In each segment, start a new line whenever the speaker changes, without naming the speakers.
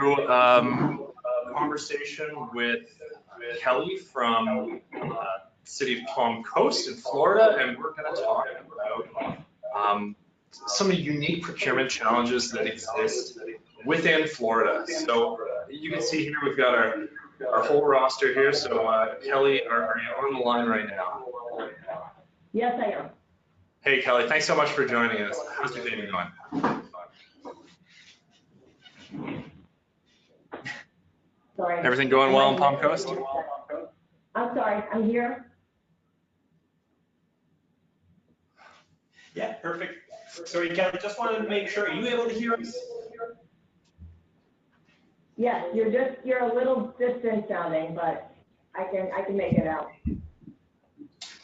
through conversation with Kelly from city of Palm Coast in Florida, and we're going to talk about some of the unique procurement challenges that exist within Florida. So you can see here we've got our whole roster here. So Kelly, are you on the line right now?
Yes, I am.
Hey Kelly, thanks so much for joining us. How's your day been going?
Sorry.
Everything going well in Palm Coast?
I'm sorry, I'm here.
Yeah, perfect. Sorry, Kelly, just wanted to make sure, are you able to hear us?
Yes, you're a little distant sounding, but I can make it out.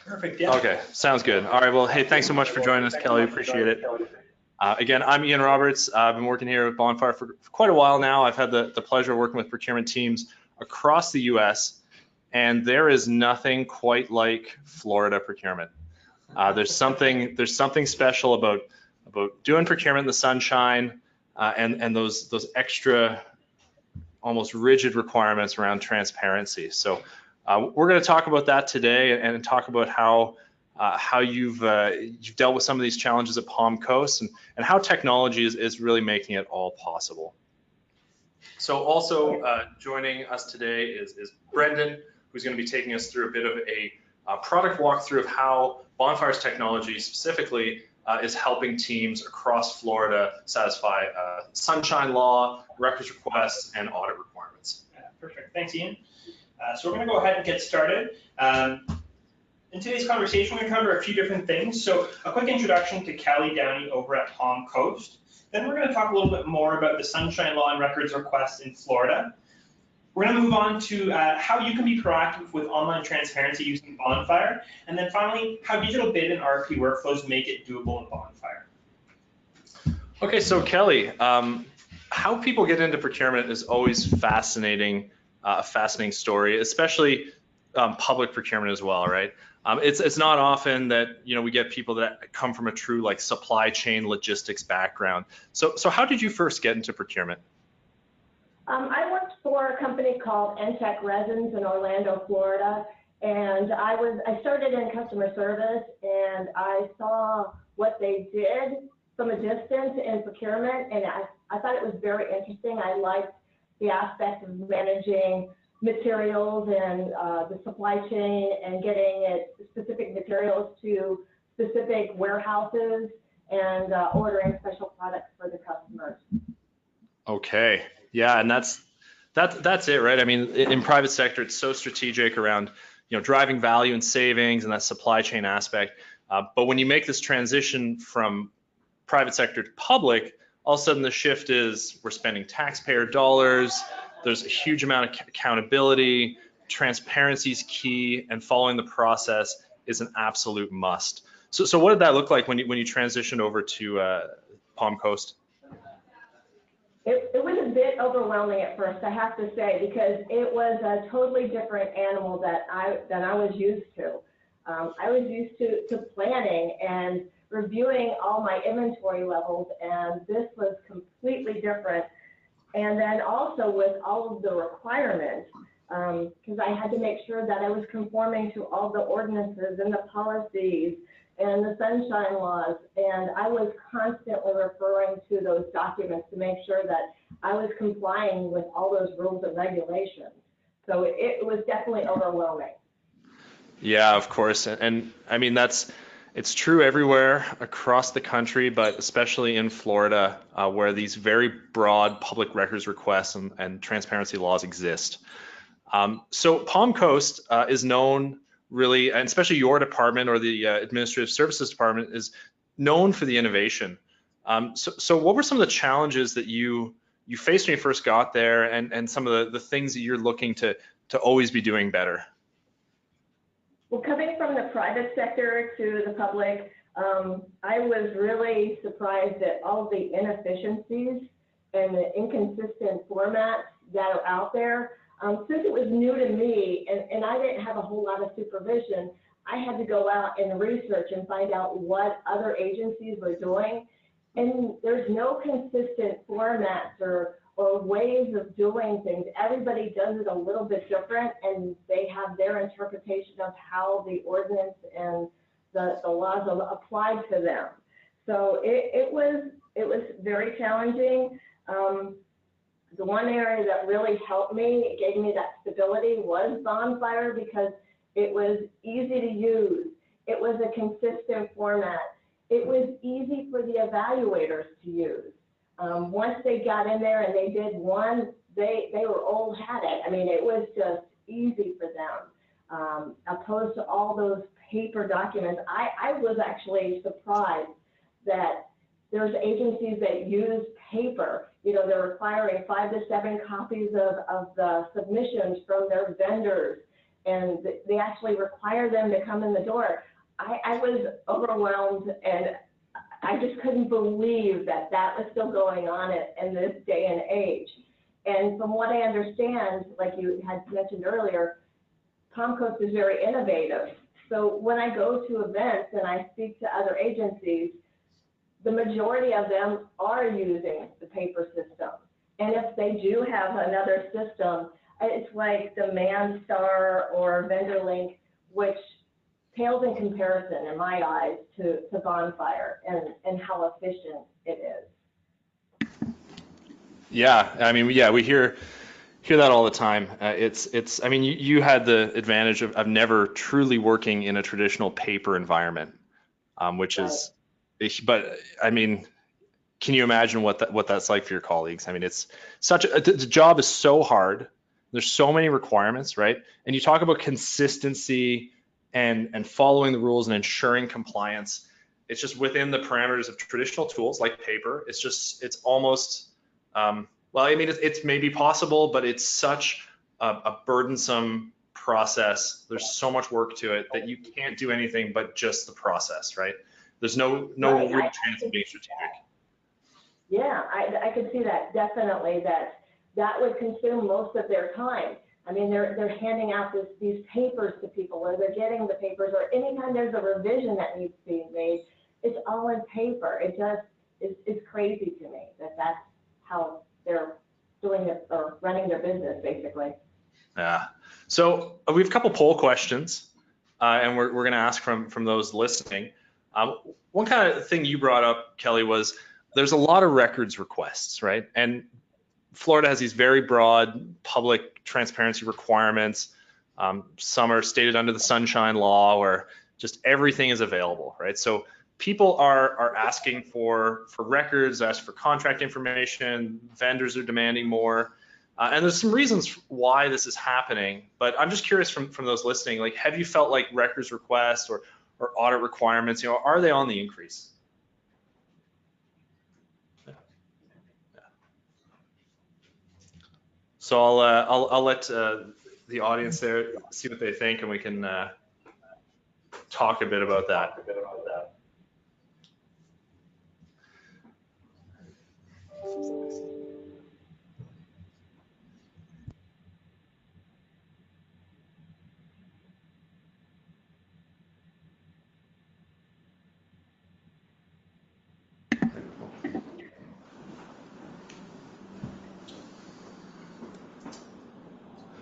Perfect, yeah.
Okay, sounds good. All right, well, hey, thanks so much for joining us, Kelly. Appreciate it. Again, I'm Ian Roberts. I've been working here with Bonfire for quite a while now. I've had the pleasure of working with procurement teams across the US, and there is nothing quite like Florida procurement. There's something special about doing procurement in the sunshine and those extra, almost rigid requirements around transparency. So we're going to talk about that today and talk about how you've dealt with some of these challenges at Palm Coast and how technology is really making it all possible. So also joining us today is Brenden, who's going to be taking us through a bit of a product walkthrough of how Bonfire's technology specifically is helping teams across Florida satisfy sunshine law, records requests, and audit requirements.
Perfect, thanks Ian. So we're going to go ahead and get started. In today's conversation, we're going to cover a few different things. So a quick introduction to Kelly Downey over at Palm Coast. Then we're going to talk a little bit more about the sunshine law and records requests in Florida. We're going to move on to how you can be proactive with online transparency using Bonfire. And then finally, how digital bid and RFP workflows make it doable in Bonfire.
Okay, so Kelly, how people get into procurement is always fascinating, a fascinating story, especially public procurement as well, right? It's not often that we get people that come from a true like supply chain logistics background. So how did you first get into procurement?
I worked for a company called Entech Resins in Orlando, Florida, and I started in customer service, and I saw what they did from a distance in procurement, and I thought it was very interesting. I liked the aspect of managing materials and the supply chain and getting specific materials to specific warehouses and ordering special products for the customers.
Okay, yeah, and that's it, right? I mean, in private sector, it's so strategic around driving value and savings and that supply chain aspect. But when you make this transition from private sector to public, all of a sudden the shift is we're spending taxpayer dollars. There's a huge amount of accountability. Transparency is key, and following the process is an absolute must. So what did that look like when you transitioned over to Palm Coast?
It was a bit overwhelming at first, I have to say, because it was a totally different animal than I was used to. I was used to planning and reviewing all my inventory levels, and this was completely different. And then also with all of the requirements, because I had to make sure that I was conforming to all the ordinances and the policies and the sunshine laws, and I was constantly referring to those documents to make sure that I was complying with all those rules and regulations. So it was definitely overwhelming.
Yeah, of course, and I mean it's true everywhere across the country, but especially in Florida, where these very broad public records requests and transparency laws exist. So Palm Coast is known really, and especially your department or the administrative services department is known for the innovation. So what were some of the challenges that you faced when you first got there, and some of the things that you're looking to always be doing better?
Well, coming from the private sector to the public, I was really surprised at all the inefficiencies and the inconsistent formats that are out there. Since it was new to me and I didn't have a whole lot of supervision, I had to go out and research and find out what other agencies were doing. And there's no consistent formats or or ways of doing things. Everybody does it a little bit different, and they have their interpretation of how the ordinance and the laws are applied to them. So it was very challenging. The one area that really helped me, it gave me that stability, was Bonfire, because it was easy to use. It was a consistent format. It was easy for the evaluators to use. Once they got in there and they did one, they were old hat it. I mean, it was just easy for them, opposed to all those paper documents. I was actually surprised that there's agencies that use paper. You know, they're requiring 5 to 7 copies of the submissions from their vendors, and they actually require them to come in the door. I was overwhelmed, and I just couldn't believe that was still going on in this day and age. And from what I understand, like you had mentioned earlier, Palm Coast is very innovative. So when I go to events and I speak to other agencies, the majority of them are using the paper system. And if they do have another system, it's like the Manstar or VendorLink, which pales in comparison, in my eyes, to Bonfire and how efficient it is.
Yeah, I mean, yeah, we hear that all the time. I mean, you had the advantage of never truly working in a traditional paper environment, which is, but I mean, can you imagine what that's like for your colleagues? I mean, it's the job is so hard. There's so many requirements, right? And you talk about consistency and following the rules and ensuring compliance. It's just within the parameters of traditional tools like paper. It's almost, well, I mean, it's maybe possible, but it's such a burdensome process. There's so much work to it that you can't do anything but just the process, right? There's no real chance of being strategic.
Yeah, I could see that, definitely, that would consume most of their time. I mean, they're handing out these papers to people, or they're getting the papers, or anytime there's a revision that needs to be made, it's all in paper. It just it's crazy to me that's how they're doing it or running their business, basically.
Yeah. So we have a couple poll questions, and we're going to ask from those listening. One kind of thing you brought up, Kelly, was there's a lot of records requests, right? And Florida has these very broad public transparency requirements. Some are stated under the Sunshine Law, where just everything is available, right? So people are asking for records, ask for contract information. Vendors are demanding more, and there's some reasons why this is happening. But I'm just curious from those listening, like, have you felt like records requests or audit requirements, are they on the increase? So I'll let the audience there see what they think, and we can talk a bit about that.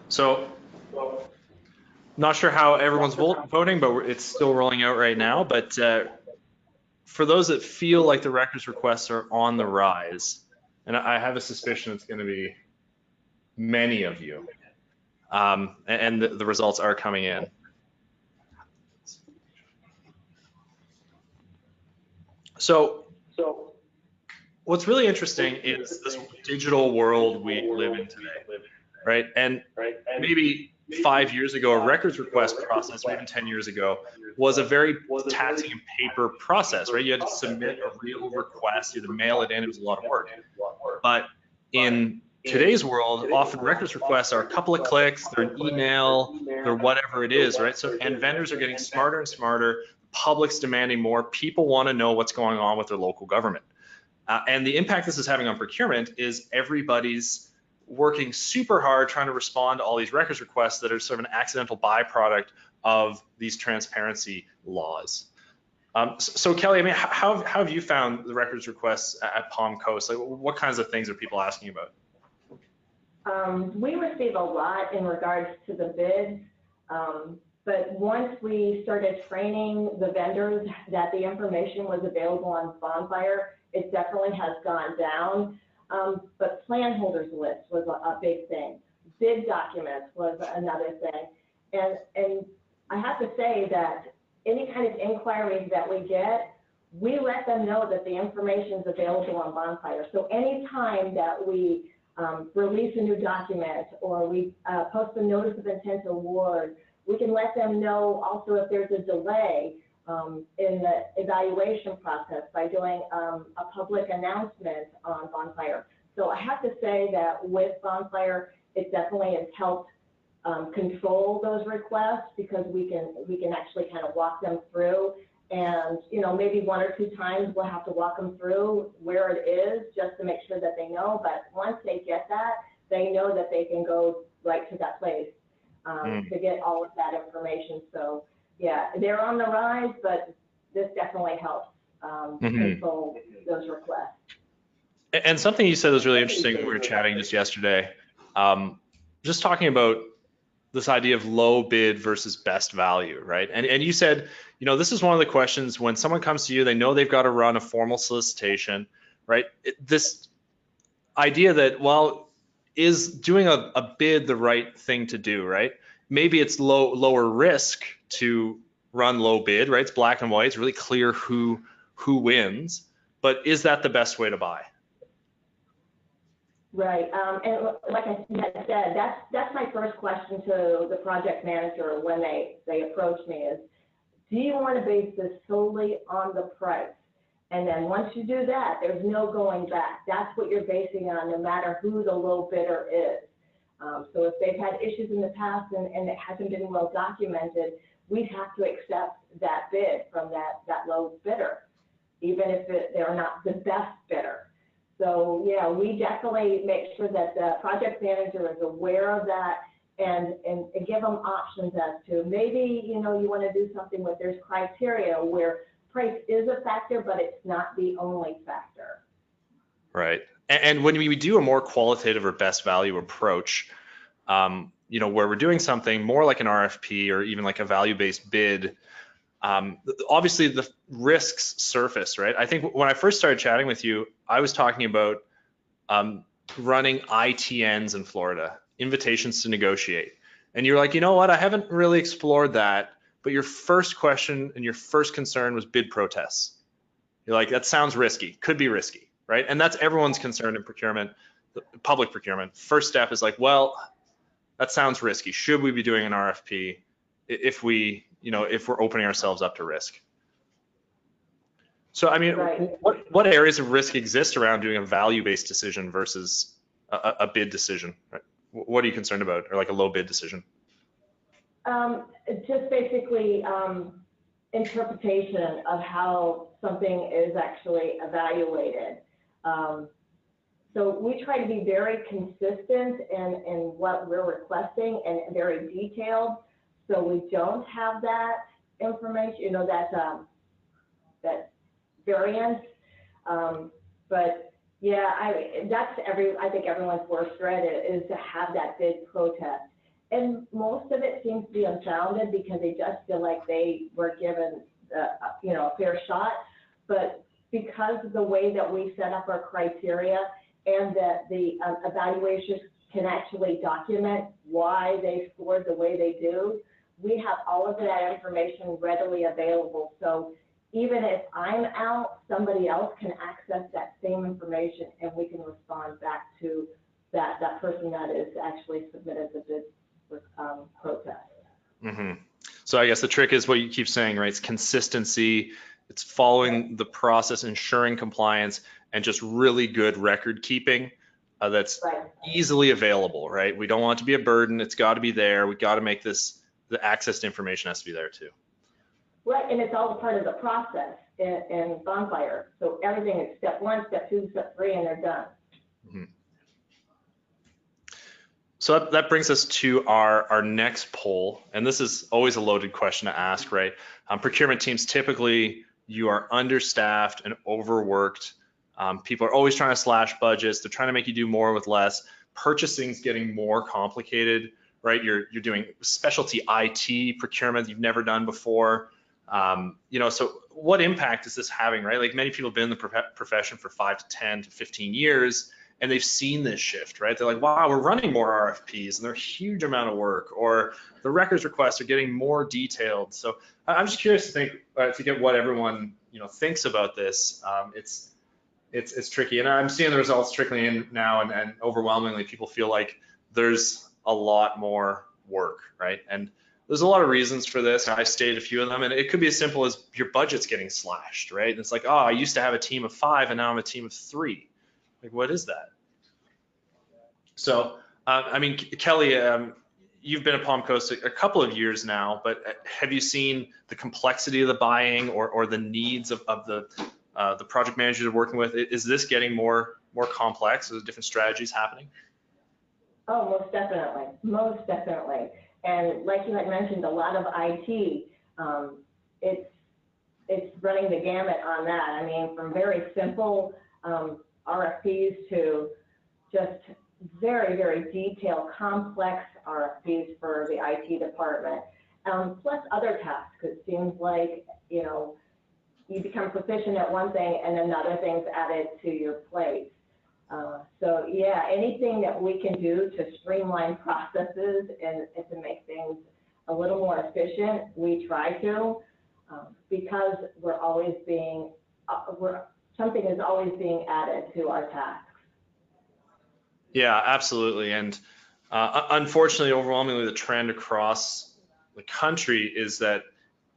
So, not sure how everyone's voting, but it's still rolling out right now. But for those that feel like the records requests are on the rise, and I have a suspicion it's going to be many of you, and the results are coming in. So what's really interesting is this digital world we live in today, right? And maybe 5 years ago, a records request process, or even 10 years ago, was a very taxing and paper process, right? You had to submit a real request, you had to mail it in, it was a lot of work. But in today's world, often records requests are a couple of clicks, they're an email, they're whatever it is, right? So, and vendors are getting smarter and smarter, public's demanding more, people want to know what's going on with their local government. And the impact this is having on procurement is everybody's working super hard trying to respond to all these records requests that are sort of an accidental byproduct of these transparency laws. So Kelly, I mean, how have you found the records requests at Palm Coast? Like, what kinds of things are people asking about?
We receive a lot in regards to the bids, but once we started training the vendors that the information was available on Bonfire, it definitely has gone down. But plan holders list was a big thing. Bid documents was another thing. And I have to say that any kind of inquiries that we get, we let them know that the information is available on Bonfire. So anytime that we release a new document or we post a notice of intent to award, we can let them know also if there's a delay in the evaluation process by doing a public announcement on Bonfire. So I have to say that with Bonfire, it definitely has helped control those requests because we can actually kind of walk them through. And, you know, maybe 1 or 2 times we'll have to walk them through where it is just to make sure that they know. But once they get that, they know that they can go right to that place to get all of that information. So, yeah, they're on the rise, but this definitely helps control those requests.
And something you said was really interesting when we were chatting just yesterday, just talking about this idea of low bid versus best value, right? And you said, you know, this is one of the questions when someone comes to you, they know they've got to run a formal solicitation, right? This idea that, well, is doing a bid the right thing to do, right? Maybe it's lower risk to run low bid, right? It's black and white, it's really clear who wins, but is that the best way to buy?
Right, and like I had said, that's my first question to the project manager when they approach me is, do you want to base this solely on the price? And then once you do that, there's no going back. That's what you're basing on, no matter who the low bidder is. So if they've had issues in the past and it hasn't been well documented, we'd have to accept that bid from that low bidder, even if they're not the best bidder. So yeah, we definitely make sure that the project manager is aware of that and give them options as to maybe, you know, you want to do something where there's criteria where price is a factor, but it's not the only factor.
Right. And when we do a more qualitative or best value approach, you know, where we're doing something more like an RFP or even like a value-based bid, obviously the risks surface, right? I think when I first started chatting with you, I was talking about running ITNs in Florida, invitations to negotiate. And you're like, you know what, I haven't really explored that, but your first question and your first concern was bid protests. You're like, that sounds risky, could be risky, right? And that's everyone's concern in procurement, public procurement. First step is like, well, that sounds risky. Should we be doing an RFP if we, you know, if we're opening ourselves up to risk? So, I mean,
right.
what areas of risk exist around doing a value-based decision versus a bid decision? Right? What are you concerned about, or like a low bid decision?
Just basically interpretation of how something is actually evaluated. So we try to be very consistent in what we're requesting and very detailed. So we don't have that information, you know, that variance. But yeah, I think everyone's worst dread is to have that bid protest. And most of it seems to be unfounded because they just feel like they were given, you know, a fair shot. But because of the way that we set up our criteria and that the evaluations can actually document why they scored the way they do, we have all of that information readily available. So even if I'm out, somebody else can access that same information and we can respond back to that person that is actually submitted the bid protest.
Mm-hmm. So I guess the trick is what you keep saying, right? It's consistency, it's following the process, ensuring compliance, and just really good record keeping that's easily available, right? We don't want it to be a burden. It's got to be there. We got to make this, the access to information has to be there too.
Right, and it's all a part of the process in Bonfire. So everything is step 1, step 2, step 3, and they're done.
Mm-hmm. So that brings us to our next poll, and this is always a loaded question to ask, right? Procurement teams, typically you are understaffed and overworked. People are always trying to slash budgets. They're trying to make you do more with less. purchasing's getting more complicated, right? You're doing specialty IT procurement you've never done before. So what impact is this having, right? Like many people have been in the profession for 5 to 10 to 15 years, and they've seen this shift, right? They're like, wow, we're running more RFPs and they're a huge amount of work, or the records requests are getting more detailed. So I'm just curious to get what everyone, thinks about this. It's tricky, and I'm seeing the results trickling in now, and overwhelmingly people feel like there's a lot more work, right? And there's a lot of reasons for this. I stated a few of them, and it could be as simple as your budget's getting slashed, right? And it's like, oh, I used to have a team of 5 and now I'm a team of 3. Like, what is that? So, Kelly, you've been at Palm Coast a couple of years now, but have you seen the complexity of the buying or the needs of the project managers you're working with? Is this getting more complex? Are there different strategies happening?
Oh, most definitely. And like you had mentioned, a lot of IT, it's running the gamut on that. I mean, from very simple RFPs to just very, very detailed, complex RFPs for the IT department, plus other tasks. It seems like, you become proficient at one thing and then other things added to your plate. So yeah, anything that we can do to streamline processes and to make things a little more efficient, we try to, because something is always being added to our tasks.
Yeah, absolutely. And unfortunately, overwhelmingly, the trend across the country is that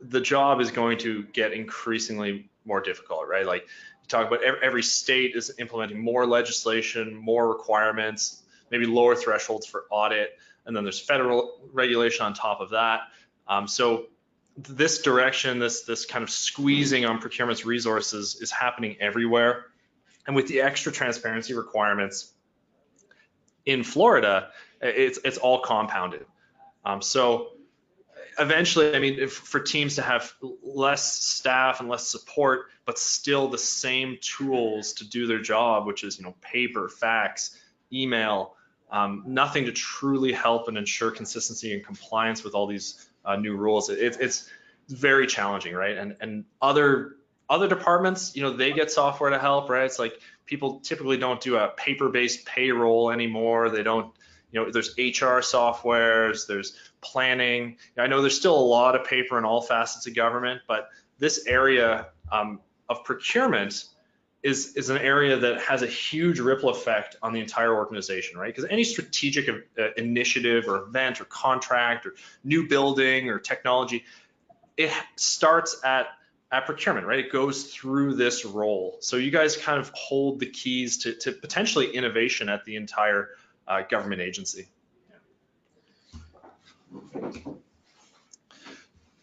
the job is going to get increasingly more difficult, right? Like you talk about every state is implementing more legislation, more requirements, maybe lower thresholds for audit, and then there's federal regulation on top of that. So this direction, this kind of squeezing on procurement's resources is happening everywhere. And with the extra transparency requirements in Florida, it's all compounded. So eventually, for teams to have less staff and less support, but still the same tools to do their job, which is, paper, fax, email, nothing to truly help and ensure consistency and compliance with all these new rules. It's very challenging, right? And other departments, they get software to help, right? It's like people typically don't do a paper-based payroll anymore. They don't. There's HR softwares, there's planning. I know there's still a lot of paper in all facets of government, but this area of procurement is an area that has a huge ripple effect on the entire organization, right? Because any strategic initiative or event or contract or new building or technology, it starts at procurement, right? It goes through this role. So you guys kind of hold the keys to potentially innovation at the entire government agency.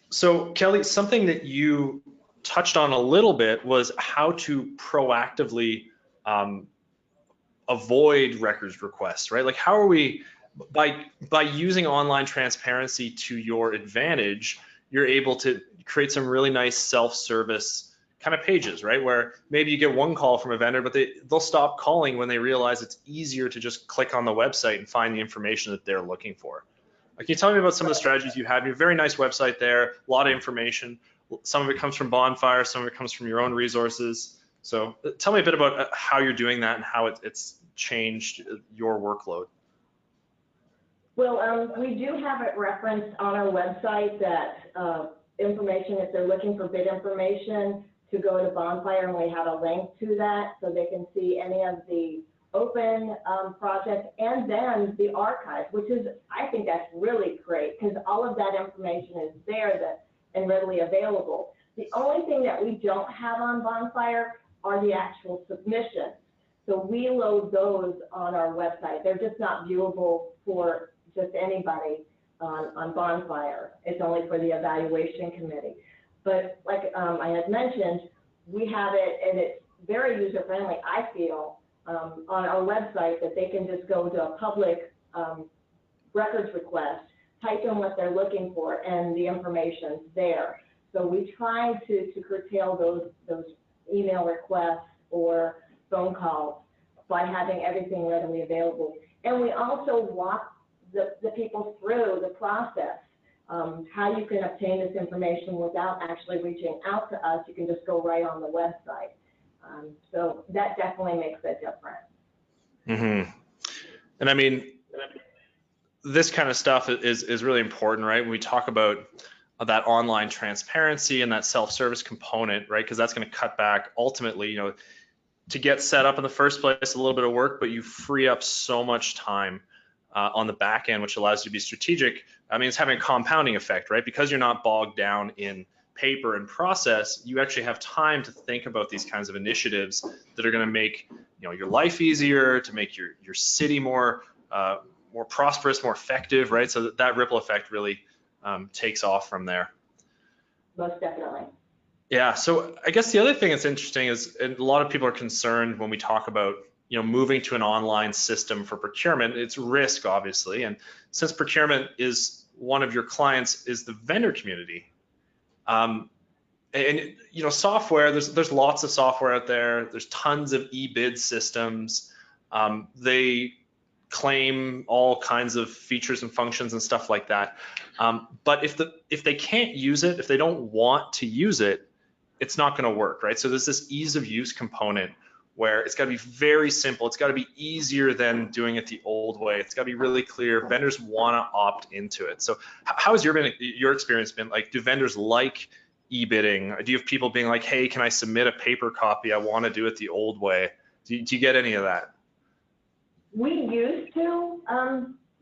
So Kelly, something that you touched on a little bit was how to proactively avoid records requests, right? Like how are we, by using online transparency to your advantage, you're able to create some really nice self-service kind of pages, right? Where maybe you get one call from a vendor, but they'll stop calling when they realize it's easier to just click on the website and find the information that they're looking for. Can you tell me about some of the strategies you have? You have a very nice website there, a lot of information. Some of it comes from Bonfire, some of it comes from your own resources. So tell me a bit about how you're doing that and how it's changed your workload.
Well, we do have it referenced on our website that information, if they're looking for bid information, to go to Bonfire, and we have a link to that so they can see any of the open projects and then the archive, which is, I think that's really great because all of that information is there and readily available. The only thing that we don't have on Bonfire are the actual submissions. So we load those on our website. They're just not viewable for just anybody on Bonfire. It's only for the evaluation committee. But like I had mentioned, we have it, and it's very user-friendly, I feel, on our website, that they can just go to a public records request, type in what they're looking for, and the information's there. So we try to curtail those email requests or phone calls by having everything readily available. And we also walk the people through the process, how you can obtain this information without actually reaching out to us. You can just go right on the website. So that definitely makes a difference.
Mm-hmm. And I mean, this kind of stuff is really important, right? When we talk about that online transparency and that self-service component, right? Because that's going to cut back ultimately, you know, to get set up in the first place, a little bit of work, but you free up so much time on the back end, which allows you to be strategic. I mean, it's having a compounding effect, right? Because you're not bogged down in paper and process, you actually have time to think about these kinds of initiatives that are going to make, you know, your life easier, to make your city more prosperous, more effective, right? So that ripple effect really takes off from there.
Most definitely.
Yeah. So I guess the other thing that's interesting is, and a lot of people are concerned when we talk about, you know, moving to an online system for procurement, it's risk, obviously. And since procurement is one of your clients is the vendor community, and you know, software, there's lots of software out there. There's tons of e-bid systems. They claim all kinds of features and functions and stuff like that. But if they can't use it, if they don't want to use it, it's not going to work, right? So there's this ease of use component where it's got to be very simple. It's got to be easier than doing it the old way. It's got to be really clear. Vendors want to opt into it. So how has your experience been? Like, do vendors like e-bidding? Do you have people being like, hey, can I submit a paper copy? I want to do it the old way. Do you get any of that?
We used to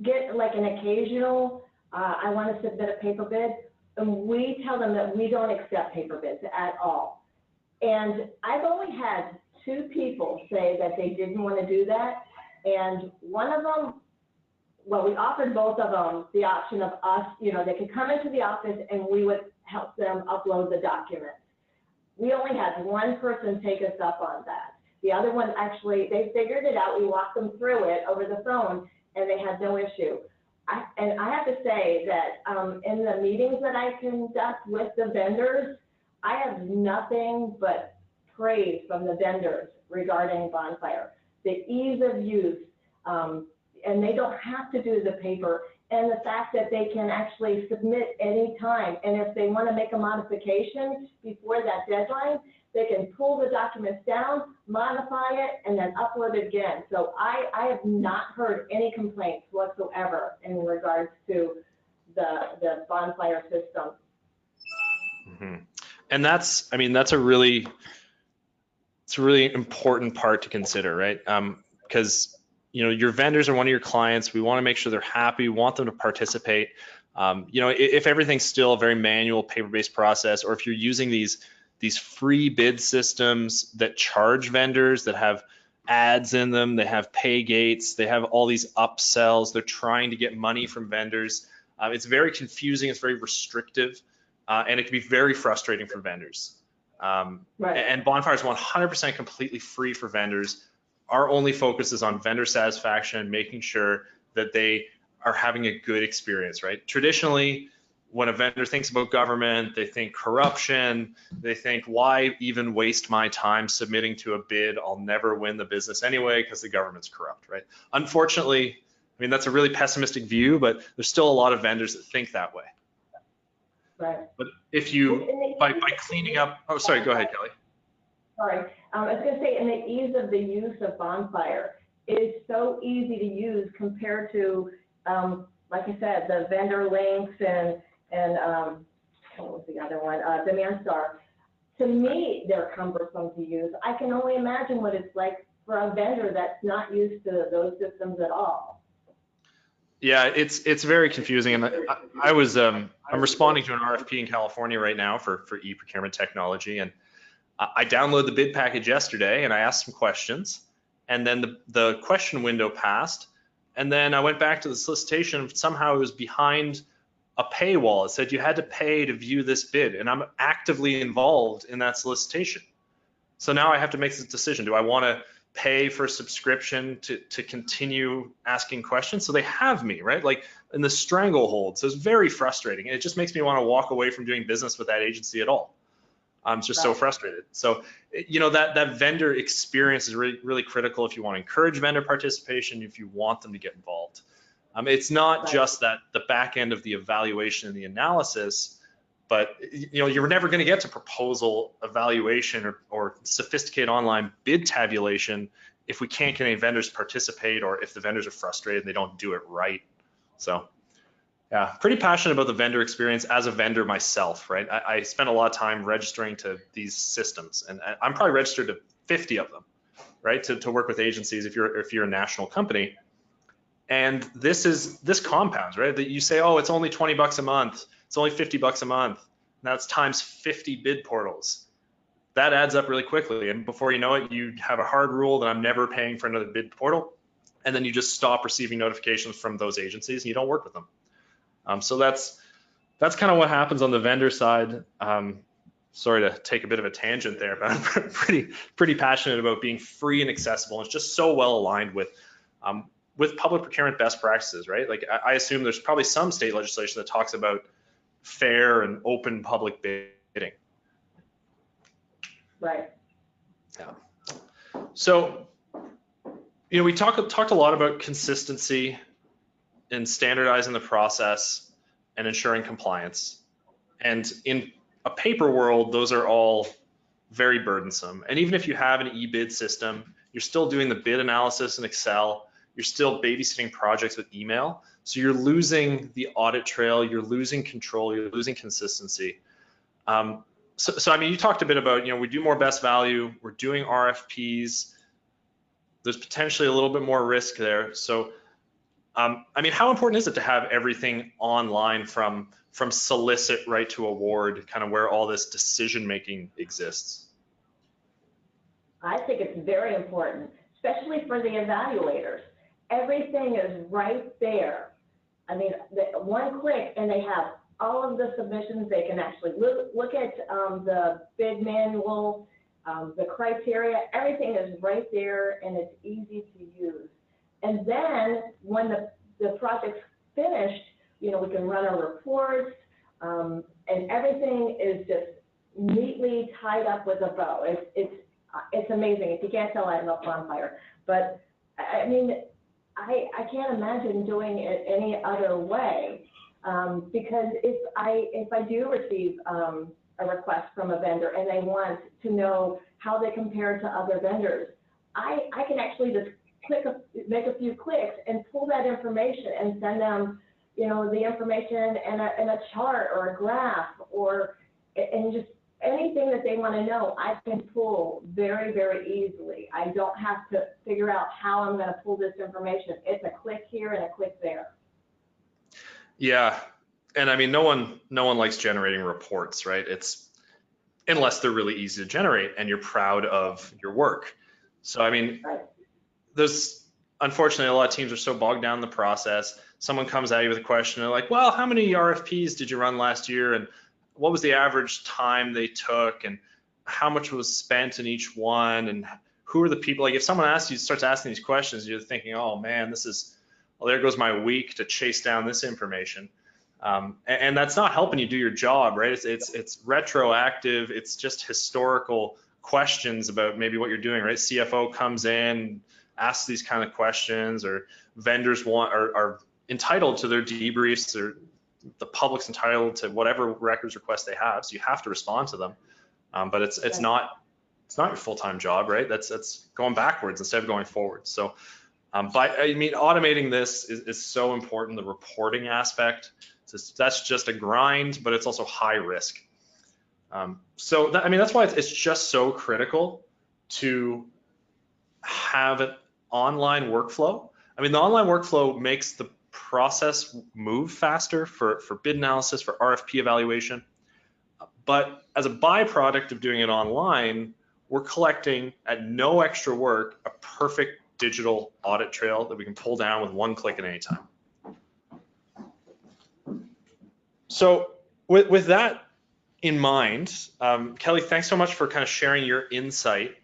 get like an occasional, I want to submit a paper bid, and we tell them that we don't accept paper bids at all. And I've only had 2 people say that they didn't want to do that. And one of them, well, we offered both of them the option of us, you know, they could come into the office and we would help them upload the documents. We only had one person take us up on that. The other one, actually, they figured it out. We walked them through it over the phone and they had no issue. And I have to say that in the meetings that I conduct with the vendors, I have nothing but praise from the vendors regarding Bonfire. The ease of use, and they don't have to do the paper, and the fact that they can actually submit any time. And if they want to make a modification before that deadline, they can pull the documents down, modify it, and then upload it again. So I have not heard any complaints whatsoever in regards to the Bonfire system.
Mm-hmm. And that's, I mean, it's a really important part to consider, right? Because, you know, your vendors are one of your clients. We want to make sure they're happy. We want them to participate. You know, if everything's still a very manual, paper-based process, or if you're using these free bid systems that charge vendors, that have ads in them, they have pay gates, they have all these upsells, they're trying to get money from vendors. It's very confusing, it's very restrictive, and it can be very frustrating for vendors. Right. And Bonfire is 100% completely free for vendors. Our only focus is on vendor satisfaction and making sure that they are having a good experience, right? Traditionally, when a vendor thinks about government, they think corruption, they think, why even waste my time submitting to a bid? I'll never win the business anyway because the government's corrupt, right? Unfortunately, I mean, that's a really pessimistic view, but there's still a lot of vendors that think that way.
Right.
But if you, by cleaning up, oh, sorry, go ahead, Kelly.
Sorry, I was going to say, in the ease of the use of Bonfire, it is so easy to use compared to, like I said, the vendor links and what was the other one? Demand Star. To me, they're cumbersome to use. I can only imagine what it's like for a vendor that's not used to those systems at all.
Yeah, it's very confusing, and I'm responding to an RFP in California right now for e-procurement technology, and I downloaded the bid package yesterday and I asked some questions, and then the question window passed, and then I went back to the solicitation. Somehow it was behind a paywall. It said you had to pay to view this bid, and I'm actively involved in that solicitation. So now I have to make this decision. Do I want to pay for a subscription to continue asking questions? So they have me, right? Like in the stranglehold. So it's very frustrating. And it just makes me want to walk away from doing business with that agency at all. I'm just so frustrated. So, that vendor experience is really, really critical if you want to encourage vendor participation, if you want them to get involved. It's not just that the back end of the evaluation and the analysis, but you're never going to get to proposal evaluation or sophisticated online bid tabulation if we can't get any vendors to participate, or if the vendors are frustrated and they don't do it right. So yeah, pretty passionate about the vendor experience as a vendor myself, right? I spend a lot of time registering to these systems, and I'm probably registered to 50 of them, right? To work with agencies if you're a national company. And this compounds, right? That you say, oh, it's only 20 bucks a month, it's only 50 bucks a month. Now it's times 50 bid portals. That adds up really quickly. And before you know it, you have a hard rule that I'm never paying for another bid portal. And then you just stop receiving notifications from those agencies and you don't work with them. So that's kind of what happens on the vendor side. Sorry to take a bit of a tangent there, but I'm pretty passionate about being free and accessible. It's just so well aligned with public procurement best practices, right? Like I assume there's probably some state legislation that talks about fair and open public bidding.
Right.
Yeah. So, we talked a lot about consistency and standardizing the process and ensuring compliance. And in a paper world, those are all very burdensome. And even if you have an e-bid system, you're still doing the bid analysis in Excel. You're still babysitting projects with email. So you're losing the audit trail, you're losing control, you're losing consistency. So I mean, you talked a bit about, we do more best value, we're doing RFPs. There's potentially a little bit more risk there. So, I mean, how important is it to have everything online from solicit right to award, kind of where all this decision-making exists?
I think it's very important, especially for the evaluators. Everything is right there. I mean, one click and they have all of the submissions. They can actually look at the bid manual, the criteria. Everything is right there and it's easy to use. And then when the project's finished, we can run our reports, and everything is just neatly tied up with a bow. It's amazing. If you can't tell, I love Bonfire. But I mean, I can't imagine doing it any other way, because if I do receive a request from a vendor and they want to know how they compare to other vendors, I can actually just make a few clicks and pull that information and send them, the information and a chart or a graph and just anything that they want to know, I can pull very, very easily. I don't have to figure out how I'm going to pull this information. It's a click here and a click there.
Yeah, and I mean, no one likes generating reports, right? Unless they're really easy to generate and you're proud of your work. So I mean,
right.
There's unfortunately a lot of teams are so bogged down in the process. Someone comes at you with a question, they're like, well, how many RFPs did you run last year? And what was the average time they took? And how much was spent in each one? And who are the people? Like if someone starts asking these questions, you're thinking, oh man, there goes my week to chase down this information. And that's not helping you do your job, right? It's retroactive. It's just historical questions about maybe what you're doing, right? CFO comes in, asks these kind of questions, or vendors are entitled to their debriefs, or the public's entitled to whatever records requests they have. So you have to respond to them. But it's not your full-time job, right? That's going backwards instead of going forward. So automating this is so important. The reporting aspect, that's just a grind, but it's also high risk. That's why it's just so critical to have an online workflow. I mean, the online workflow makes the process move faster for bid analysis, for RFP evaluation. But as a byproduct of doing it online, we're collecting at no extra work a perfect digital audit trail that we can pull down with one click at any time. So with that in mind, Kelly, thanks so much for kind of sharing your insight.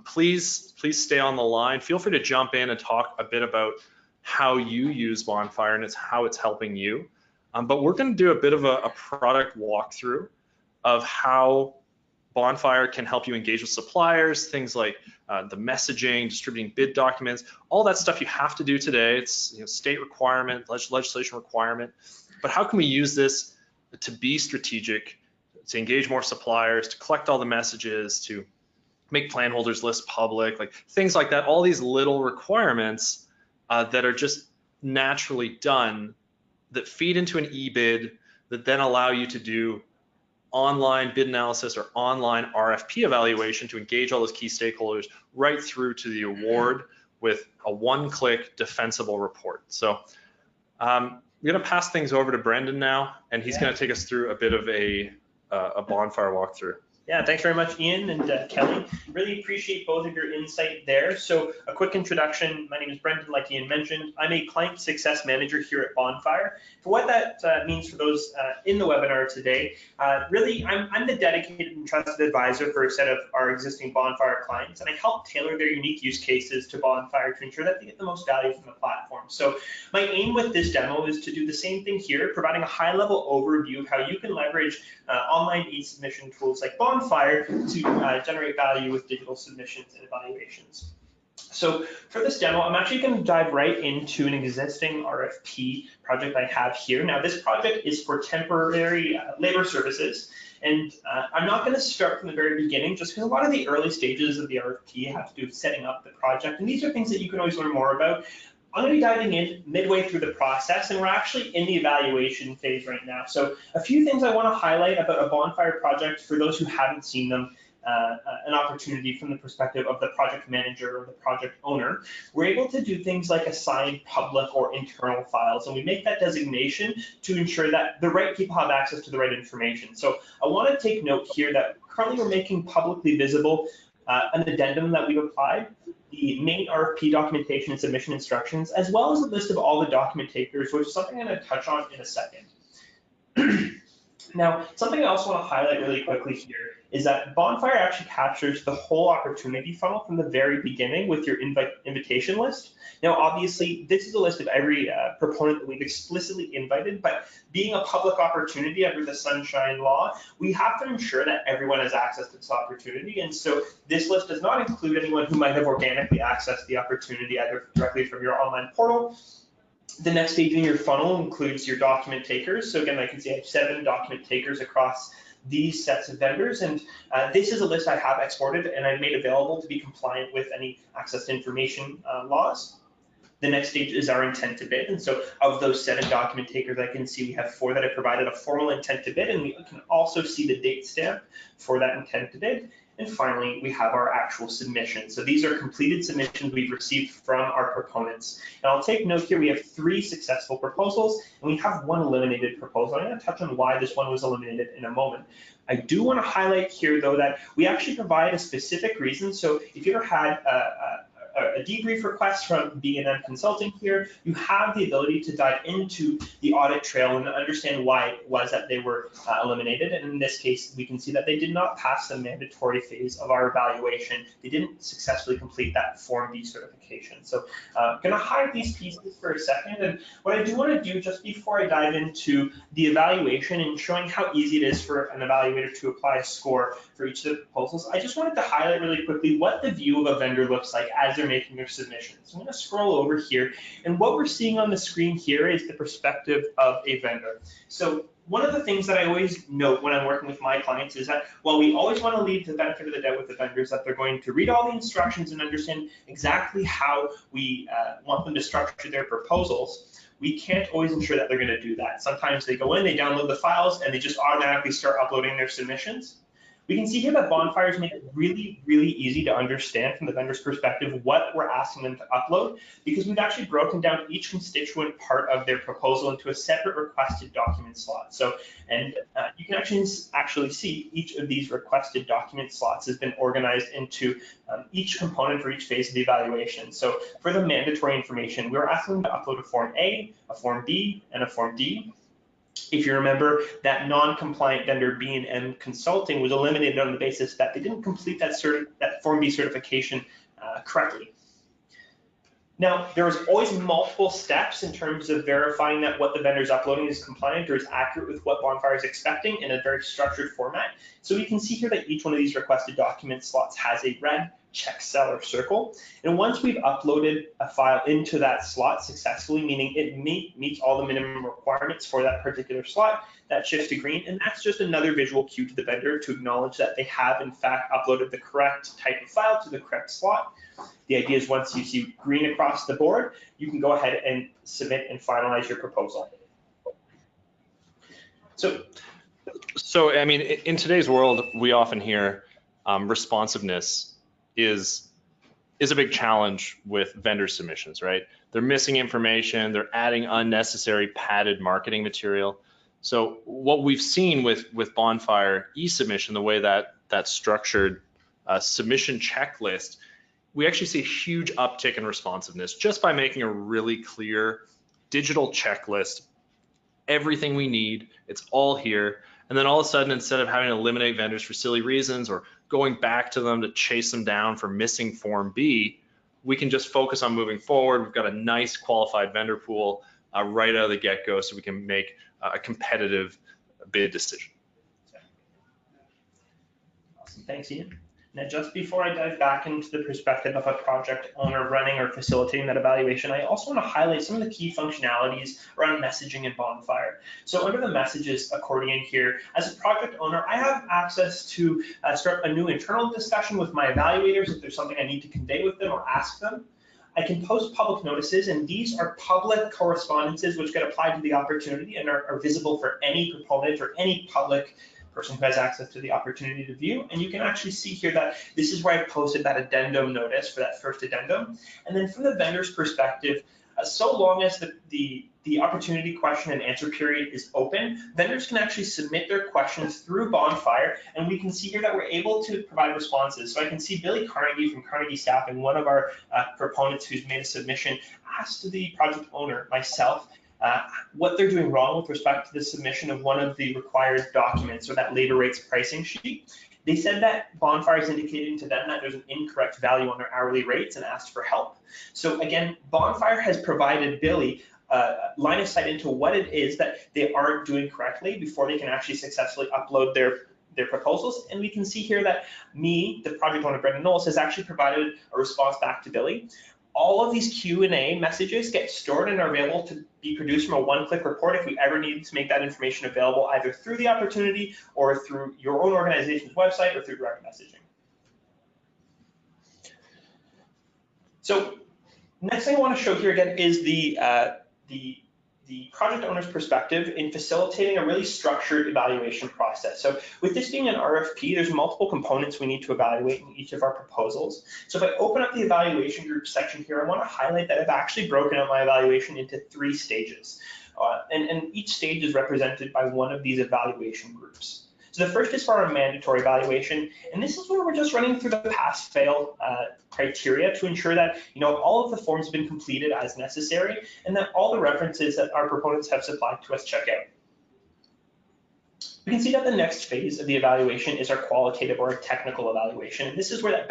Please stay on the line. Feel free to jump in and talk a bit about how you use Bonfire and how it's helping you. But we're going to do a bit of a product walkthrough of how Bonfire can help you engage with suppliers, things like the messaging, distributing bid documents, all that stuff you have to do today. It's state requirement, legislation requirement. But how can we use this to be strategic, to engage more suppliers, to collect all the messages, to make plan holders lists public, like things like that, all these little requirements that are just naturally done that feed into an eBid that then allow you to do online bid analysis or online RFP evaluation to engage all those key stakeholders right through to the award with a one-click defensible report. So I'm going to pass things over to Brenden now, and he's going to take us through a bit of a Bonfire walkthrough.
Yeah, thanks very much, Ian and Kelly. Really appreciate both of your insight there. So a quick introduction. My name is Brenden, like Ian mentioned. I'm a client success manager here at Bonfire. For what that means for those in the webinar today, really I'm the dedicated and trusted advisor for a set of our existing Bonfire clients, and I help tailor their unique use cases to Bonfire to ensure that they get the most value from the platform. So my aim with this demo is to do the same thing here, providing a high-level overview of how you can leverage online e-submission tools like Bonfire to generate value with digital submissions and evaluations. So for this demo, I'm actually going to dive right into an existing RFP project I have here. Now, this project is for temporary labor services, and I'm not going to start from the very beginning just because a lot of the early stages of the RFP have to do with setting up the project, and these are things that you can always learn more about. I'm going to be diving in midway through the process, and we're actually in the evaluation phase right now. So a few things I want to highlight about a Bonfire project for those who haven't seen them, an opportunity from the perspective of the project manager or the project owner. We're able to do things like assign public or internal files, and we make that designation to ensure that the right people have access to the right information. So I want to take note here that currently we're making publicly visible an addendum that we've applied, the main RFP documentation and submission instructions, as well as a list of all the document takers, which is something I'm going to touch on in a second. Now, something I also want to highlight really quickly here is that Bonfire actually captures the whole opportunity funnel from the very beginning with your invitation list. Now, obviously, this is a list of every proponent that we've explicitly invited, but being a public opportunity under the Sunshine Law, we have to ensure that everyone has access to this opportunity. And so this list does not include anyone who might have organically accessed the opportunity either directly from your online portal. The next stage in your funnel includes your document takers. So again, I can see I have 7 document takers across these sets of vendors, and this is a list I have exported and I've made available to be compliant with any access to information laws. The next stage is our intent to bid, and so of those 7 document takers, I can see we have 4 that have provided a formal intent to bid, and we can also see the date stamp for that intent to bid. And finally, we have our actual submission. So these are completed submissions we've received from our proponents. And I'll take note here, we have 3 successful proposals, and we have 1 eliminated proposal. I'm going to touch on why this one was eliminated in a moment. I do want to highlight here, though, that we actually provide a specific reason. So if you ever had a debrief request from B&M Consulting here, you have the ability to dive into the audit trail and understand why it was that they were eliminated. And in this case, we can see that they did not pass the mandatory phase of our evaluation. They didn't successfully complete that Form B certification. So I'm going to hide these pieces for a second. And what I do want to do just before I dive into the evaluation and showing how easy it is for an evaluator to apply a score for each of the proposals, I just wanted to highlight really quickly what the view of a vendor looks like as they're making their submissions. So I'm going to scroll over here, and what we're seeing on the screen here is the perspective of a vendor. So one of the things that I always note when I'm working with my clients is that while we always want to leave the benefit of the doubt with the vendors, that they're going to read all the instructions and understand exactly how we want them to structure their proposals, we can't always ensure that they're going to do that. Sometimes they go in, they download the files, and they just automatically start uploading their submissions. We can see here that Bonfires make it really, really easy to understand from the vendor's perspective what we're asking them to upload, because we've actually broken down each constituent part of their proposal into a separate requested document slot. So, and you can actually see each of these requested document slots has been organized into each component for each phase of the evaluation. So for the mandatory information, we're asking them to upload a Form A, a Form B, and a Form D. If you remember, that non-compliant vendor B&M Consulting was eliminated on the basis that they didn't complete that Form B certification correctly. Now, there's always multiple steps in terms of verifying that what the vendor is uploading is compliant or is accurate with what Bonfire is expecting in a very structured format. So we can see here that each one of these requested document slots has a red check cell or circle. And once we've uploaded a file into that slot successfully, meaning it meets all the minimum requirements for that particular slot, that shifts to green. And that's just another visual cue to the vendor to acknowledge that they have in fact uploaded the correct type of file to the correct slot. The idea is once you see green across the board, you can go ahead and submit and finalize your proposal.
So I mean, in today's world, we often hear responsiveness is a big challenge with vendor submissions, right? They're missing information, they're adding unnecessary padded marketing material. So what we've seen with Bonfire e-submission, the way that that's structured submission checklist, we actually see a huge uptick in responsiveness just by making a really clear digital checklist, everything we need, it's all here. And then all of a sudden, instead of having to eliminate vendors for silly reasons or going back to them to chase them down for missing Form B, we can just focus on moving forward. We've got a nice qualified vendor pool right out of the get-go so we can make a competitive bid decision.
Awesome, thanks, Ian. Now, just before I dive back into the perspective of a project owner running or facilitating that evaluation, I also want to highlight some of the key functionalities around messaging in Bonfire. So under the messages accordion here, as a project owner, I have access to start a new internal discussion with my evaluators if there's something I need to convey with them or ask them. I can post public notices, and these are public correspondences which get applied to the opportunity and are visible for any proponent or any public person who has access to the opportunity to view. And you can actually see here that this is where I posted that addendum notice for that first addendum. And then from the vendor's perspective, so long as the opportunity question and answer period is open, vendors can actually submit their questions through Bonfire, and we can see here that we're able to provide responses. So I can see Billy Carnegie from Carnegie Staffing, one of our proponents who's made a submission, asked the project owner, myself, what they're doing wrong with respect to the submission of one of the required documents or that labor rates pricing sheet. They said that Bonfire is indicating to them that there's an incorrect value on their hourly rates and asked for help. So again, Bonfire has provided Billy line of sight into what it is that they aren't doing correctly before they can actually successfully upload their proposals. And we can see here that me, the project owner, Brenden Knowles, has actually provided a response back to Billy. All of these Q&A messages get stored and are available to be produced from a one-click report if we ever need to make that information available either through the opportunity or through your own organization's website or through direct messaging. So next thing I want to show here again is the project owner's perspective in facilitating a really structured evaluation process. So with this being an RFP, there's multiple components we need to evaluate in each of our proposals. So if I open up the evaluation group section here, I want to highlight that I've actually broken out my evaluation into 3 stages. And each stage is represented by one of these evaluation groups. So the first is for our mandatory evaluation, and this is where we're just running through the pass-fail criteria to ensure that all of the forms have been completed as necessary and that all the references that our proponents have supplied to us check out. We can see that the next phase of the evaluation is our qualitative or technical evaluation, and this is where that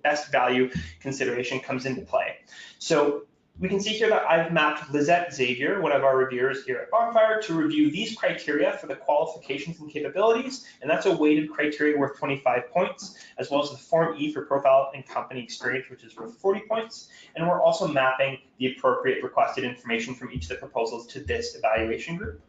best value consideration comes into play. So we can see here that I've mapped Lizette Xavier, one of our reviewers here at Bonfire, to review these criteria for the qualifications and capabilities, and that's a weighted criteria worth 25 points, as well as the Form E for profile and company experience, which is worth 40 points. And we're also mapping the appropriate requested information from each of the proposals to this evaluation group.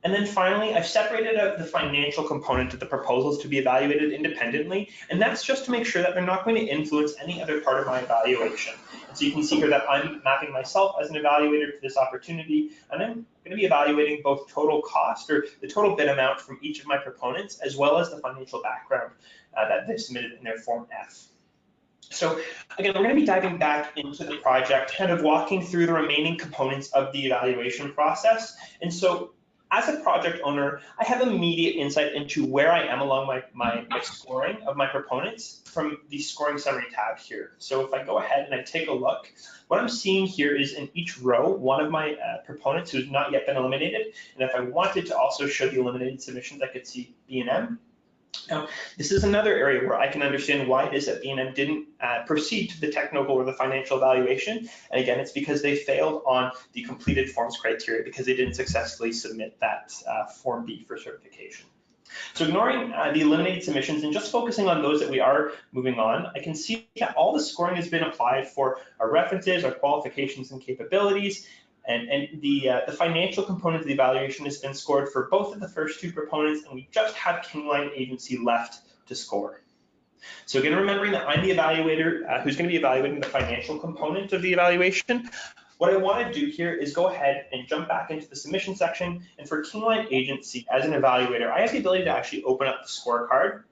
And then finally, I've separated out the financial component of the proposals to be evaluated independently, and that's just to make sure that they're not going to influence any other part of my evaluation. And so you can see here that I'm mapping myself as an evaluator to this opportunity, and I'm going to be evaluating both total cost or the total bid amount from each of my proponents, as well as the financial background that they've submitted in their Form F. So again, we're going to be diving back into the project, kind of walking through the remaining components of the evaluation process. And so as a project owner, I have immediate insight into where I am along my scoring of my proponents from the scoring summary tab here. So if I go ahead and I take a look, what I'm seeing here is in each row, one of my proponents who's not yet been eliminated. And if I wanted to also show the eliminated submissions, I could see B and M. Now, this is another area where I can understand why it is that B&M didn't proceed to the technical or the financial evaluation. And again, it's because they failed on the completed forms criteria because they didn't successfully submit that Form B for certification. So ignoring the eliminated submissions and just focusing on those that we are moving on, I can see that all the scoring has been applied for our references, our qualifications and capabilities, and the financial component of the evaluation has been scored for both of the first two proponents, and we just have Kingline Agency left to score. So again, remembering that I'm the evaluator who's going to be evaluating the financial component of the evaluation, what I want to do here is go ahead and jump back into the submission section, and for Kingline Agency as an evaluator, I have the ability to actually open up the scorecard.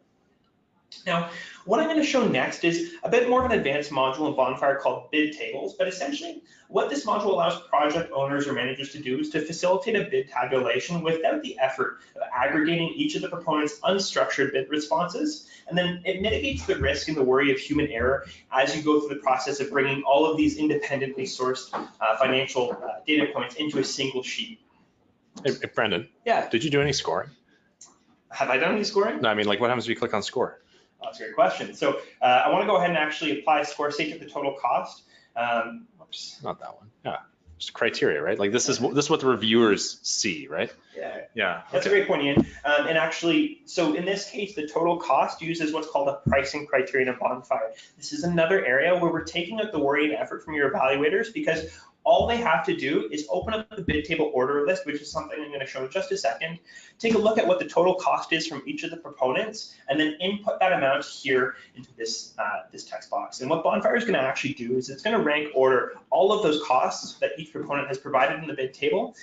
Now, what I'm going to show next is a bit more of an advanced module in Bonfire called bid tables, but essentially what this module allows project owners or managers to do is to facilitate a bid tabulation without the effort of aggregating each of the proponents' unstructured bid responses, and then it mitigates the risk and the worry of human error as you go through the process of bringing all of these independently sourced financial data points into a single sheet.
Hey, Brenden.
Yeah.
Did you do any scoring?
Have I done any scoring?
No, I mean, like, what happens if you click on score?
That's a great question. So I want to go ahead and actually apply a score, say, to the total cost.
Whoops, not that one. Yeah, just criteria, right? Like this is what the reviewers see, right?
Yeah.
Yeah.
That's a great point, Ian. And actually, so in this case, the total cost uses what's called a pricing criterion of Bonfire. This is another area where we're taking out the worry and effort from your evaluators because all they have to do is open up the bid table order list, which is something I'm going to show in just a second, take a look at what the total cost is from each of the proponents, and then input that amount here into this, this text box. And what Bonfire is going to actually do is it's going to rank order all of those costs that each proponent has provided in the bid table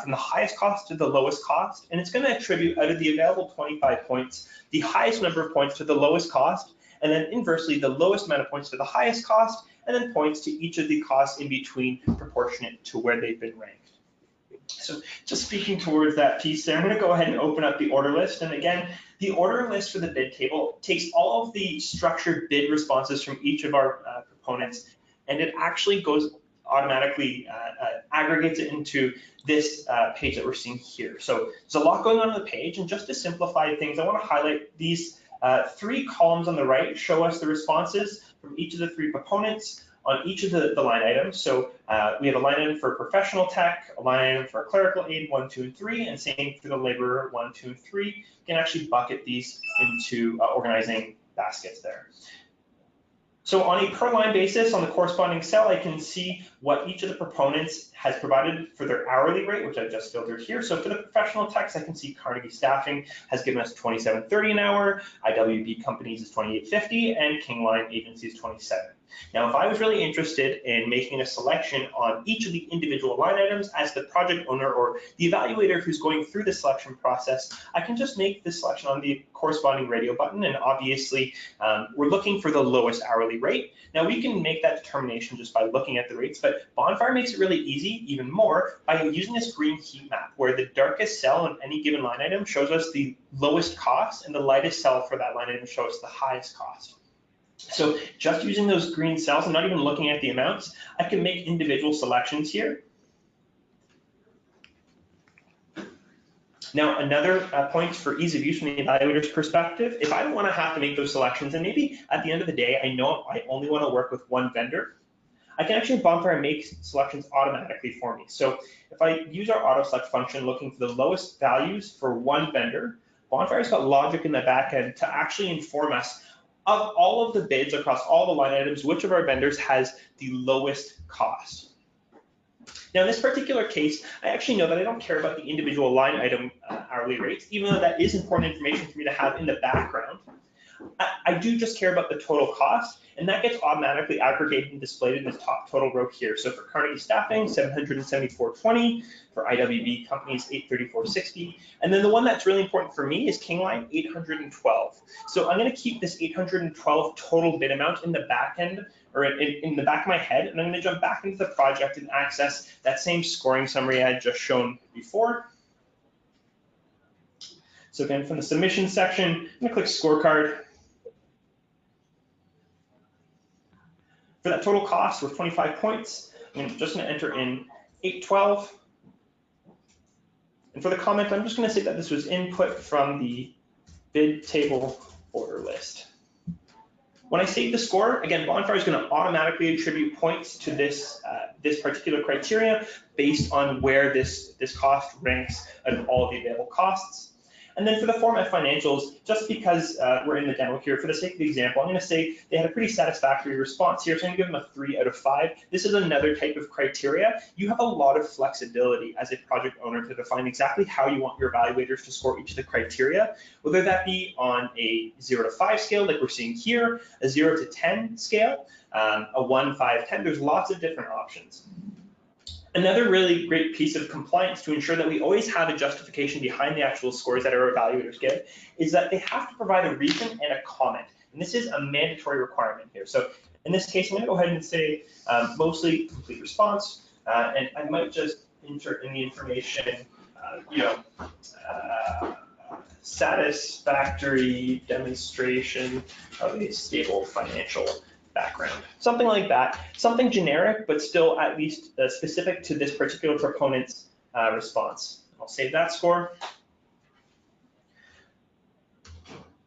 from the highest cost to the lowest cost, and it's going to attribute out of the available 25 points, the highest number of points to the lowest cost, and then inversely, the lowest amount of points to the highest cost, and then points to each of the costs in between proportionate to where they've been ranked. So just speaking towards that piece there, I'm going to go ahead and open up the order list. And again, the order list for the bid table takes all of the structured bid responses from each of our proponents, and it actually goes automatically aggregates it into this page that we're seeing here. So there's a lot going on the page, and just to simplify things, I want to highlight these three columns on the right show us the responses from each of the three proponents on each of the line items. So we have a line item for professional tech, a line item for clerical aid 1, 2, and 3, and same for the laborer 1, 2, and 3. You can actually bucket these into organizing baskets there. So on a per line basis, on the corresponding cell, I can see what each of the proponents has provided for their hourly rate, which I've just filtered here. So for the professional techs, I can see Carnegie Staffing has given us $27.30 an hour, IWB Companies is $28.50, and Kingline Agency is $27. Now, if I was really interested in making a selection on each of the individual line items as the project owner or the evaluator who's going through the selection process, I can just make the selection on the corresponding radio button. And obviously, we're looking for the lowest hourly rate. Now, we can make that determination just by looking at the rates, but Bonfire makes it really easy, even more, by using this green heat map, where the darkest cell on any given line item shows us the lowest cost, and the lightest cell for that line item shows the highest cost. So just using those green cells and not even looking at the amounts, I can make individual selections here. Now, another point for ease of use from the evaluator's perspective, if I don't want to have to make those selections, and maybe at the end of the day, I know I only want to work with one vendor, I can actually Bonfire make selections automatically for me. So if I use our auto select function looking for the lowest values for one vendor, Bonfire's got logic in the back end to actually inform us of all of the bids across all the line items, which of our vendors has the lowest cost. Now, in this particular case, I actually know that I don't care about the individual line item hourly rates, even though that is important information for me to have in the background. I do just care about the total cost, and that gets automatically aggregated and displayed in this top total row here. So for Carnegie Staffing, $774.20, for IWB Companies, $834.60, and then the one that's really important for me is Kingline, $812. So I'm going to keep this $812 total bid amount in the back end, or in the back of my head, and I'm going to jump back into the project and access that same scoring summary I had just shown before. So again, from the submission section, I'm going to click scorecard. For that total cost worth 25 points, I'm just going to enter in 812. And for the comment, I'm just going to say that this was input from the bid table order list. When I save the score, again, Bonfire is going to automatically attribute points to this, this particular criteria based on where this cost ranks out of all the available costs. And then for the format financials, just because we're in the demo here, for the sake of the example, I'm going to say they had a pretty satisfactory response here, so I'm going to give them a 3 out of 5. This is another type of criteria. You have a lot of flexibility as a project owner to define exactly how you want your evaluators to score each of the criteria, whether that be on a 0 to 5 scale like we're seeing here, a 0 to 10 scale, a 1, 5, 10. There's lots of different options. Another really great piece of compliance to ensure that we always have a justification behind the actual scores that our evaluators give is that they have to provide a reason and a comment. And this is a mandatory requirement here. So in this case, I'm going to go ahead and say mostly complete response. And I might just insert in the information, satisfactory demonstration of a stable financial background, something like that, something generic, but still at least specific to this particular proponent's response. I'll save that score.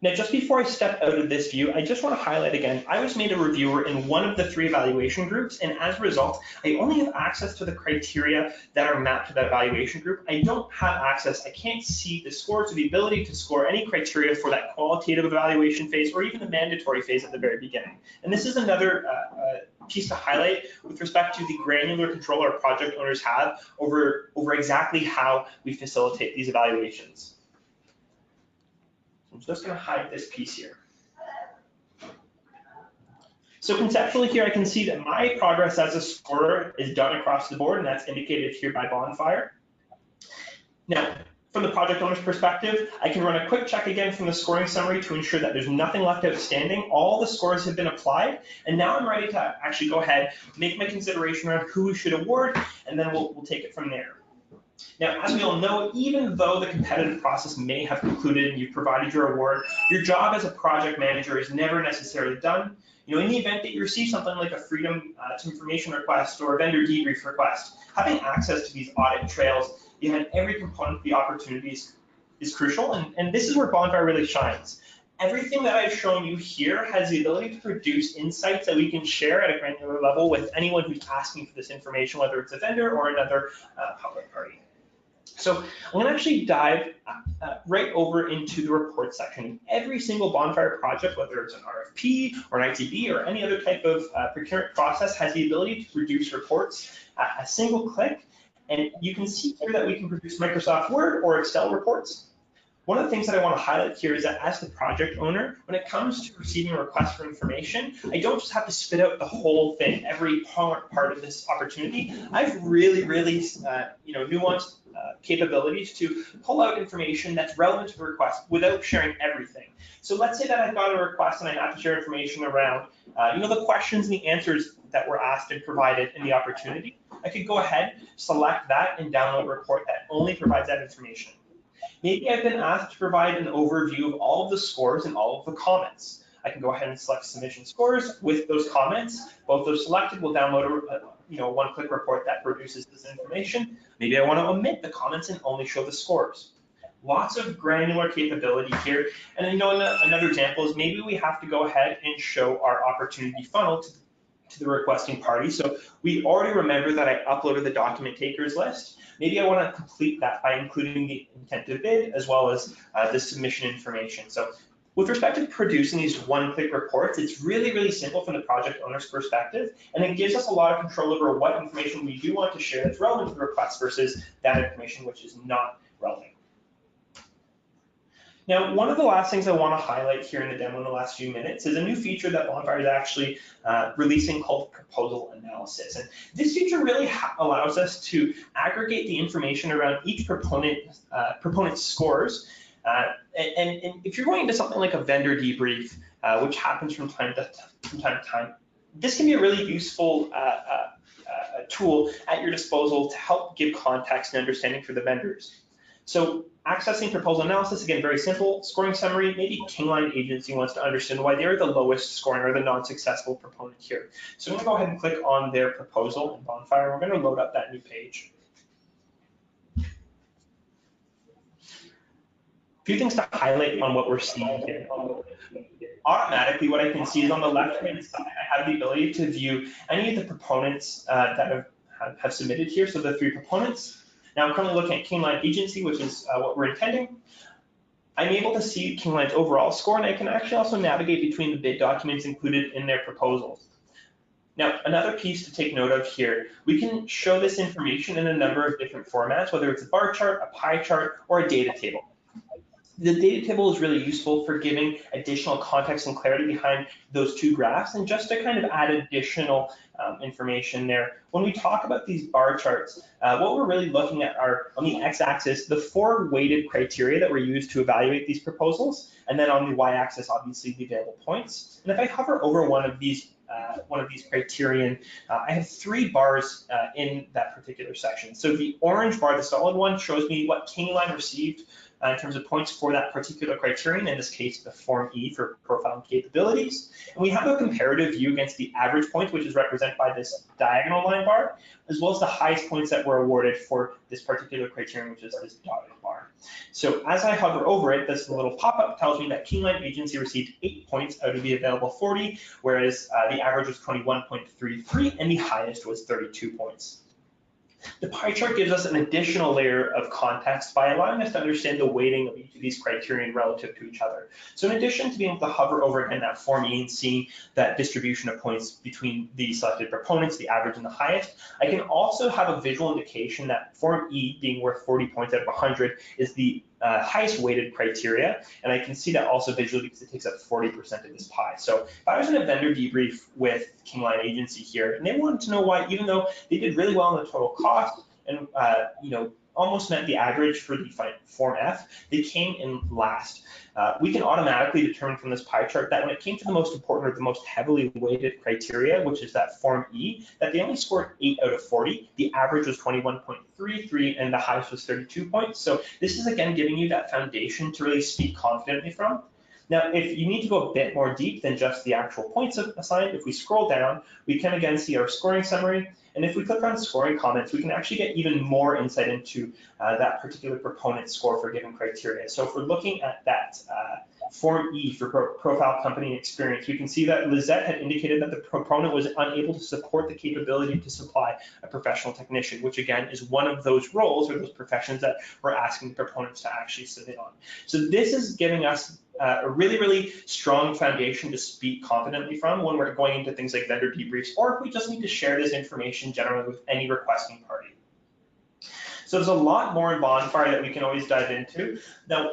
Now, just before I step out of this view, I just want to highlight again, I was made a reviewer in one of the 3 evaluation groups, and as a result, I only have access to the criteria that are mapped to that evaluation group. I don't have access, I can't see the scores or the ability to score any criteria for that qualitative evaluation phase or even the mandatory phase at the very beginning. And this is another piece to highlight with respect to the granular control our project owners have over exactly how we facilitate these evaluations. I'm just going to hide this piece here. So conceptually here, I can see that my progress as a scorer is done across the board, and that's indicated here by Bonfire. Now, from the project owner's perspective, I can run a quick check again from the scoring summary to ensure that there's nothing left outstanding. All the scores have been applied, and now I'm ready to actually go ahead, make my consideration around who we should award, and then we'll take it from there. Now, as we all know, even though the competitive process may have concluded and you've provided your award, your job as a project manager is never necessarily done. In the event that you receive something like a freedom to information request or a vendor debrief request, having access to these audit trails behind every component of the opportunities is crucial, and this is where Bonfire really shines. Everything that I've shown you here has the ability to produce insights that we can share at a granular level with anyone who's asking for this information, whether it's a vendor or another public party. So I'm going to actually dive right over into the report section. Every single Bonfire project, whether it's an RFP or an ITB or any other type of procurement process, has the ability to produce reports at a single click. And you can see here that we can produce Microsoft Word or Excel reports. One of the things that I want to highlight here is that as the project owner, when it comes to receiving a request for information, I don't just have to spit out the whole thing, every part of this opportunity. I have really nuanced capabilities to pull out information that's relevant to the request without sharing everything. So let's say that I've got a request and I have to share information around, the questions and the answers that were asked and provided in the opportunity. I could go ahead, select that, and download a report that only provides that information. Maybe I've been asked to provide an overview of all of the scores and all of the comments. I can go ahead and select submission scores with those comments. Both those selected will download a one-click report that produces this information. Maybe I want to omit the comments and only show the scores. Lots of granular capability here. And another example is maybe we have to go ahead and show our opportunity funnel to the requesting party. So we already remember that I uploaded the document takers list. Maybe I want to complete that by including the intent to bid as well as the submission information. So with respect to producing these one-click reports, it's really simple from the project owner's perspective, and it gives us a lot of control over what information we do want to share that's relevant to the request versus that information which is not relevant. Now, one of the last things I want to highlight here in the demo in the last few minutes is a new feature that Bonfire is actually releasing called proposal analysis. And this feature really allows us to aggregate the information around each proponent's scores. And if you're going into something like a vendor debrief, which happens from time to time, this can be a really useful tool at your disposal to help give context and understanding for the vendors. So accessing proposal analysis, again, very simple. Scoring summary, maybe Kingline Agency wants to understand why they're the lowest scoring or the non-successful proponent here. So I'm going to go ahead and click on their proposal in Bonfire. We're going to load up that new page. few things to highlight on what we're seeing here. Automatically, what I can see is on the left-hand side, I have the ability to view any of the proponents that have submitted here, so the 3 proponents. Now I'm currently looking at Kingline Agency, which is what we're intending. I'm able to see Kingline's overall score, and I can actually also navigate between the bid documents included in their proposals. Now, another piece to take note of here, we can show this information in a number of different formats, whether it's a bar chart, a pie chart, or a data table. The data table is really useful for giving additional context and clarity behind those 2 graphs, and just to kind of add additional information there. When we talk about these bar charts, what we're really looking at are, on the x-axis, the 4 weighted criteria that were used to evaluate these proposals, and then on the y-axis, obviously, the available points. And if I hover over one of these criterion, I have 3 bars in that particular section. So the orange bar, the solid one, shows me what Kingline received in terms of points for that particular criterion, in this case, the Form E for profile and capabilities. And we have a comparative view against the average points, which is represented by this diagonal line bar, as well as the highest points that were awarded for this particular criterion, which is this dotted bar. So as I hover over it, this little pop-up tells me that Kingline Agency received 8 points out of the available 40, whereas the average was 21.33, and the highest was 32 points. The pie chart gives us an additional layer of context by allowing us to understand the weighting of each of these criterion relative to each other. So in addition to being able to hover over again that Form E and seeing that distribution of points between the selected proponents, the average and the highest, I can also have a visual indication that Form E, being worth 40 points out of 100, is the highest weighted criteria, and I can see that also visually because it takes up 40% of this pie. So if I was in a vendor debrief with Kingline Agency here, and they wanted to know why, even though they did really well on the total cost and almost met the average for the Form F, they came in last. We can automatically determine from this pie chart that when it came to the most important or the most heavily weighted criteria, which is that Form E, that they only scored 8 out of 40. The average was 21.33 and the highest was 32 points. So this is again giving you that foundation to really speak confidently from. Now, if you need to go a bit more deep than just the actual points assigned, if we scroll down, we can again see our scoring summary. And if we click on scoring comments, we can actually get even more insight into that particular proponent score for a given criteria. So if we're looking at that Form E for profile, company, and experience, we can see that Lizette had indicated that the proponent was unable to support the capability to supply a professional technician, which again is one of those roles or those professions that we're asking the proponents to actually submit on. So this is giving us a really, really strong foundation to speak confidently from when we're going into things like vendor debriefs, or if we just need to share this information generally with any requesting party. So there's a lot more in Bonfire that we can always dive into. Now,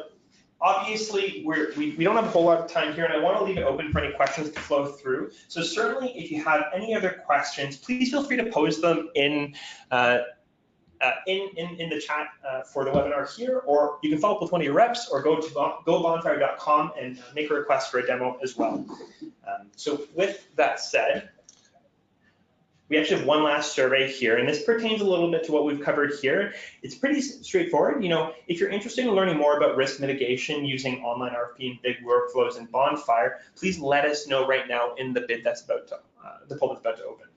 obviously, we don't have a whole lot of time here, and I want to leave it open for any questions to flow through. So certainly, if you have any other questions, please feel free to pose them in the chat for the webinar here, or you can follow up with one of your reps, or go to gobonfire.com and make a request for a demo as well. So with that said, we actually have one last survey here, and this pertains a little bit to what we've covered here. It's pretty straightforward. If you're interested in learning more about risk mitigation using online RFP and big workflows in Bonfire, please let us know right now in the bid that's about to, the poll that's about to open.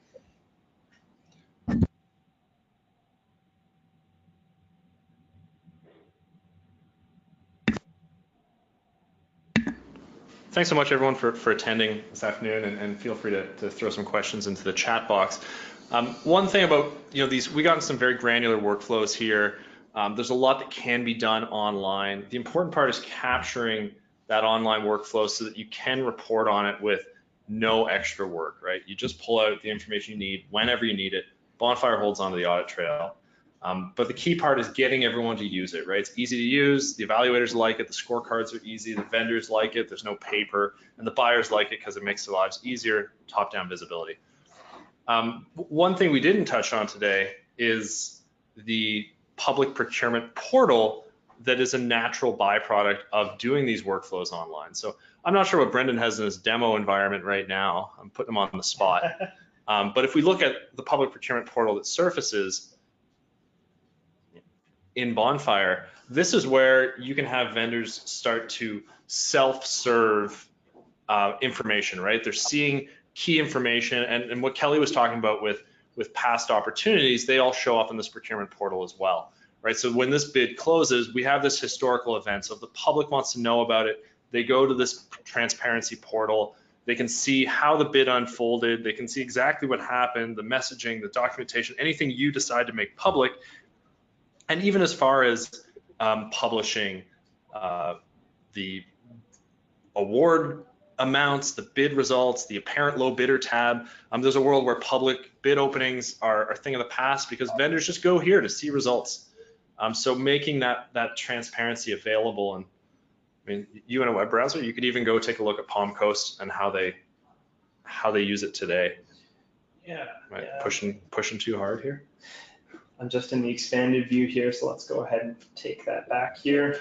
Thanks so much, everyone, for attending this afternoon, and feel free to throw some questions into the chat box. One thing about these, we got into some very granular workflows here. There's a lot that can be done online. The important part is capturing that online workflow so that you can report on it with no extra work, right? You just pull out the information you need whenever you need it. Bonfire holds onto the audit trail. But the key part is getting everyone to use it, right? It's easy to use, the evaluators like it, the scorecards are easy, the vendors like it, there's no paper, and the buyers like it because it makes their lives easier, top-down visibility. One thing we didn't touch on today is the public procurement portal that is a natural byproduct of doing these workflows online. So I'm not sure what Brenden has in his demo environment right now. I'm putting him on the spot. But if we look at the public procurement portal that surfaces in Bonfire, this is where you can have vendors start to self-serve information, right? They're seeing key information, and what Kelly was talking about with past opportunities, they all show up in this procurement portal as well, right? So when this bid closes, we have this historical event. So if the public wants to know about it, they go to this transparency portal. They can see how the bid unfolded. They can see exactly what happened, the messaging, the documentation, anything you decide to make public. And even as far as publishing the award amounts, the bid results, the apparent low bidder tab. There's a world where public bid openings are a thing of the past because vendors just go here to see results. So making that transparency available, and I mean, you in a web browser, you could even go take a look at Palm Coast and how they use it today.
Yeah.
Right.
Yeah.
Pushing too hard here.
I'm just in the expanded view here, so let's go ahead and take that back here.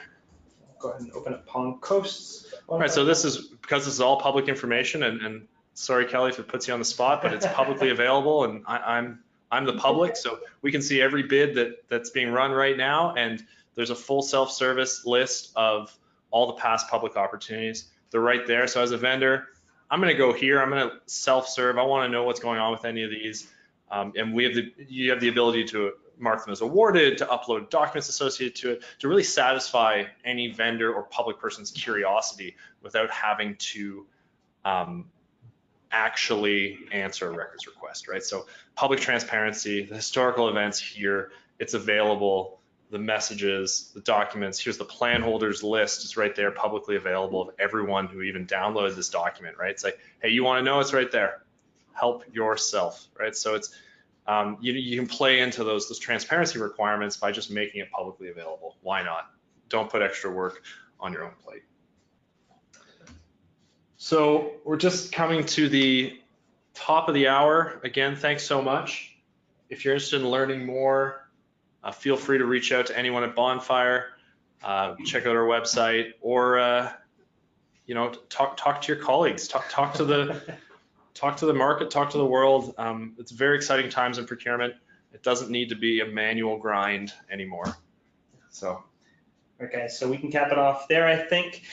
Go ahead and open up Palm Coast.
All right, so this is, because this is all public information, and sorry, Kelly, if it puts you on the spot, but it's publicly available, and I'm the public, so we can see every bid that's being run right now, and there's a full self-service list of all the past public opportunities. They're right there. So as a vendor, I'm going to go here. I'm going to self-serve. I want to know what's going on with any of these, and you have the ability to mark them as awarded, to upload documents associated to it, to really satisfy any vendor or public person's curiosity without having to actually answer a records request, right? So public transparency, the historical events here, it's available, the messages, the documents, here's the plan holders list, it's right there, publicly available of everyone who even downloaded this document, right? It's like, hey, you want to know, it's right there. Help yourself, right? So it's, you can play into those transparency requirements by just making it publicly available. Why not? Don't put extra work on your own plate. So we're just coming to the top of the hour. Again, thanks so much. If you're interested in learning more, feel free to reach out to anyone at Bonfire. Check out our website, or talk to your colleagues. Talk to the market, talk to the world. It's very exciting times in procurement. It doesn't need to be a manual grind anymore. So.
Okay, so we can cap it off there, I think.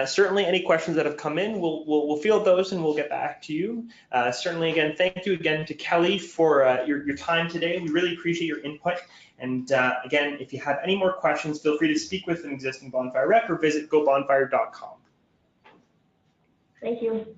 Certainly any questions that have come in, we'll field those and we'll get back to you. Certainly, again, thank you again to Kelly for your time today. We really appreciate your input. And again, if you have any more questions, feel free to speak with an existing Bonfire rep or visit gobonfire.com.
Thank you.